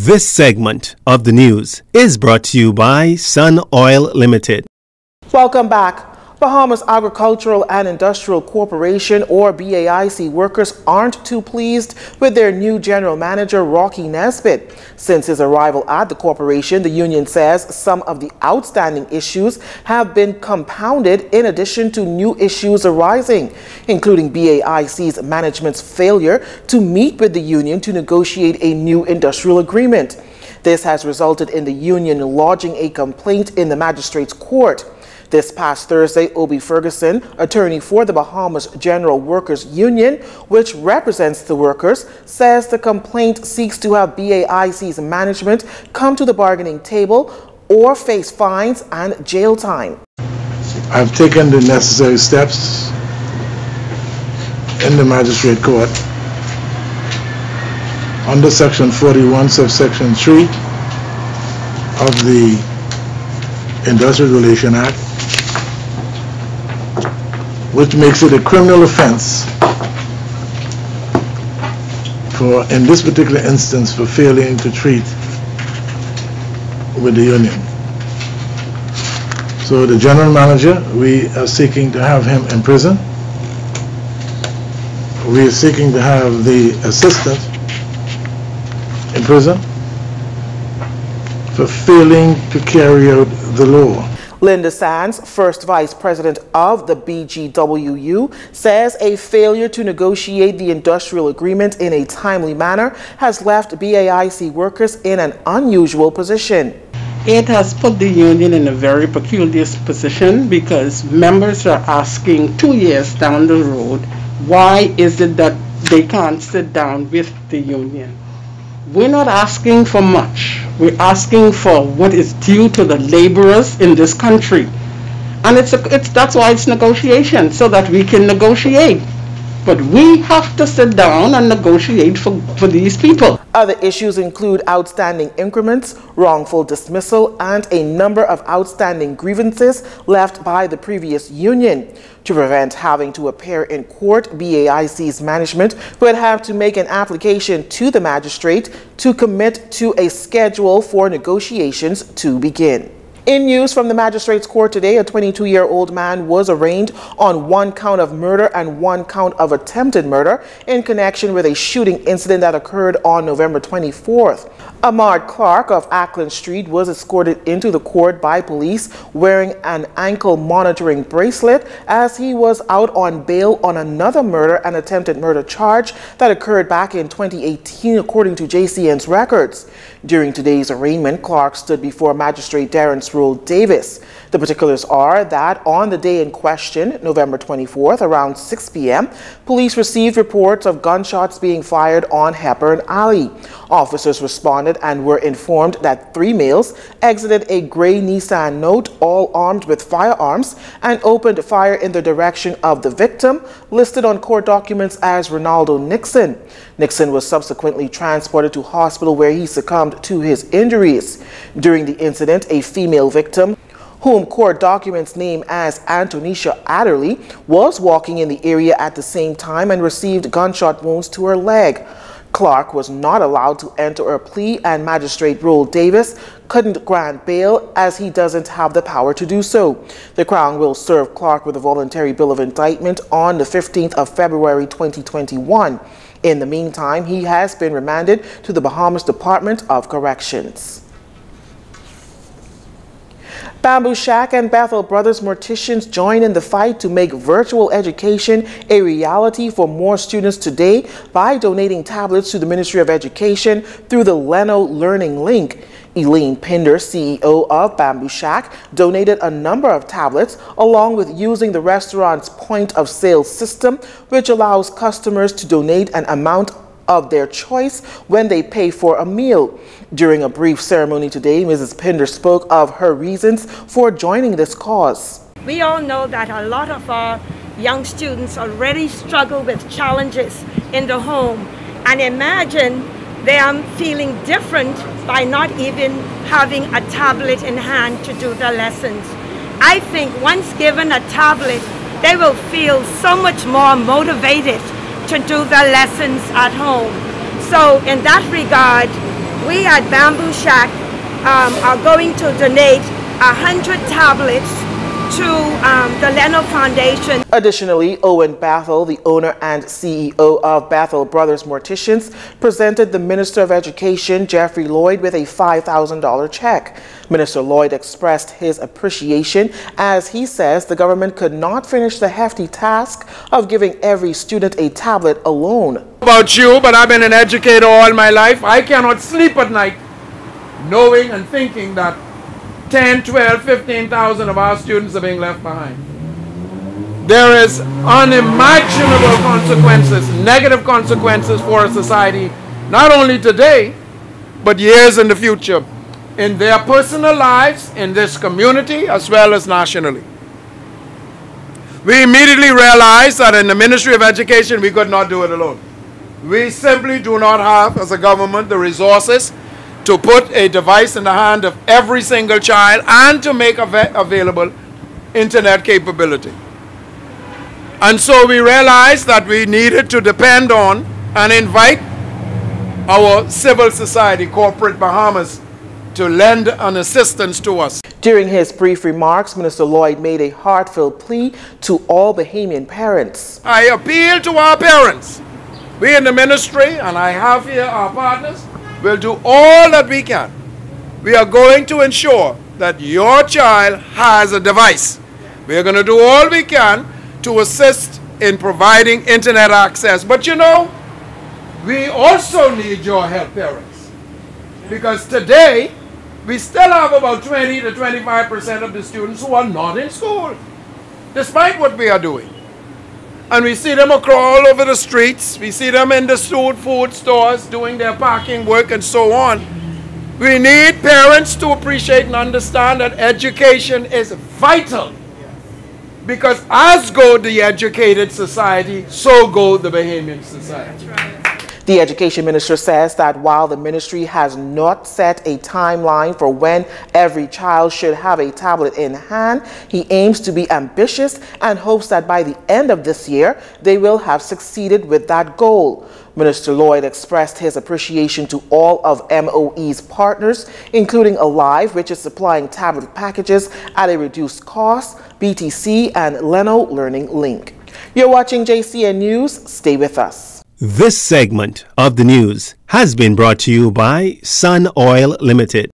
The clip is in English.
This segment of the news is brought to you by Sun Oil Limited. Welcome back. Bahamas Agricultural and Industrial Corporation, or BAIC, workers aren't too pleased with their new general manager, Rocky Nesbitt. Since his arrival at the corporation, the union says some of the outstanding issues have been compounded in addition to new issues arising, including BAIC's management's failure to meet with the union to negotiate a new industrial agreement. This has resulted in the union lodging a complaint in the magistrate's court. This past Thursday, Obi Ferguson, attorney for the Bahamas General Workers Union, which represents the workers, says the complaint seeks to have BAIC's management come to the bargaining table or face fines and jail time. I've taken the necessary steps in the magistrate court under Section 41, subsection 3 of the Industrial Relations Act, which makes it a criminal offense for, in this particular instance, for failing to treat with the union. So the general manager, we are seeking to have him in prison. We are seeking to have the assistant in prison for failing to carry out the law. Linda Sands, first vice president of the BGWU, says a failure to negotiate the industrial agreement in a timely manner has left BAIC workers in an unusual position. It has put the union in a very peculiar position because members are asking 2 years down the road, why is it that they can't sit down with the union? We're not asking for much. We're asking for what is due to the laborers in this country. And that's why it's negotiation, so that we can negotiate. But we have to sit down and negotiate for these people. Other issues include outstanding increments, wrongful dismissal, and a number of outstanding grievances left by the previous union. To prevent having to appear in court, BAIC's management would have to make an application to the magistrate to commit to a schedule for negotiations to begin. In news from the magistrate's court today, a 22-year-old man was arraigned on 1 count of murder and 1 count of attempted murder in connection with a shooting incident that occurred on November 24th. Ahmad Clark of Ackland Street was escorted into the court by police wearing an ankle monitoring bracelet as he was out on bail on another murder and attempted murder charge that occurred back in 2018, according to JCN's records. During today's arraignment, Clark stood before Magistrate Darren Davis. The particulars are that on the day in question, November 24th, around 6 p.m., police received reports of gunshots being fired on Hepburn Alley. Officers responded and were informed that 3 males exited a gray Nissan Note, all armed with firearms, and opened fire in the direction of the victim, listed on court documents as Ronaldo Nixon. Nixon was subsequently transported to hospital where he succumbed to his injuries. During the incident, a female victim, whom court documents name as Antonisha Adderley, was walking in the area at the same time and received gunshot wounds to her leg. Clark was not allowed to enter a plea, and Magistrate Roll Davis couldn't grant bail as he doesn't have the power to do so. The Crown will serve Clark with a voluntary bill of indictment on the 15th of February 2021. In the meantime, he has been remanded to the Bahamas Department of Corrections. Bamboo Shack and Bethel Brothers Morticians join in the fight to make virtual education a reality for more students today by donating tablets to the Ministry of Education through the Leno Learning Link. Elaine Pinder, CEO of Bamboo Shack, donated a number of tablets along with using the restaurant's point of sale system, which allows customers to donate an amount of their choice when they pay for a meal. During a brief ceremony today, Mrs. Pinder spoke of her reasons for joining this cause. We all know that a lot of our young students already struggle with challenges in the home, and imagine they are feeling different by not even having a tablet in hand to do their lessons. I think once given a tablet, they will feel so much more motivated to do their lessons at home. So in that regard, we at Bamboo Shack are going to donate 100 tablets to the Leno Foundation. Additionally, Owen Bathel, the owner and CEO of Bathel Brothers Morticians, presented the Minister of Education, Jeffrey Lloyd, with a $5,000 check. Minister Lloyd expressed his appreciation as he says the government could not finish the hefty task of giving every student a tablet alone. About you, but I've been an educator all my life. I cannot sleep at night knowing and thinking that 10, 12, 15,000 of our students are being left behind. There is unimaginable consequences, negative consequences for a society, not only today, but years in the future, in their personal lives, in this community, as well as nationally. We immediately realized that in the Ministry of Education, we could not do it alone. We simply do not have, as a government, the resources to put a device in the hand of every single child and to make available internet capability. And so we realized that we needed to depend on and invite our civil society, corporate Bahamas, to lend an assistance to us. During his brief remarks, Minister Lloyd made a heartfelt plea to all Bahamian parents. I appeal to our parents. We in the ministry, and I have here our partners, will do all that we can. We are going to ensure that your child has a device. We are going to do all we can to assist in providing internet access. But you know, we also need your help, parents. Because today, we still have about 20 to 25% of the students who are not in school, despite what we are doing. And we see them all over the streets. We see them in the food stores doing their packing work and so on. We need parents to appreciate and understand that education is vital. Because as go the educated society, so go the Bahamian society. That's right. The Education Minister says that while the ministry has not set a timeline for when every child should have a tablet in hand, he aims to be ambitious and hopes that by the end of this year, they will have succeeded with that goal. Minister Lloyd expressed his appreciation to all of MOE's partners, including Alive, which is supplying tablet packages at a reduced cost, BTC, and Leno Learning Link. You're watching JCN News. Stay with us. This segment of the news has been brought to you by Sun Oil Limited.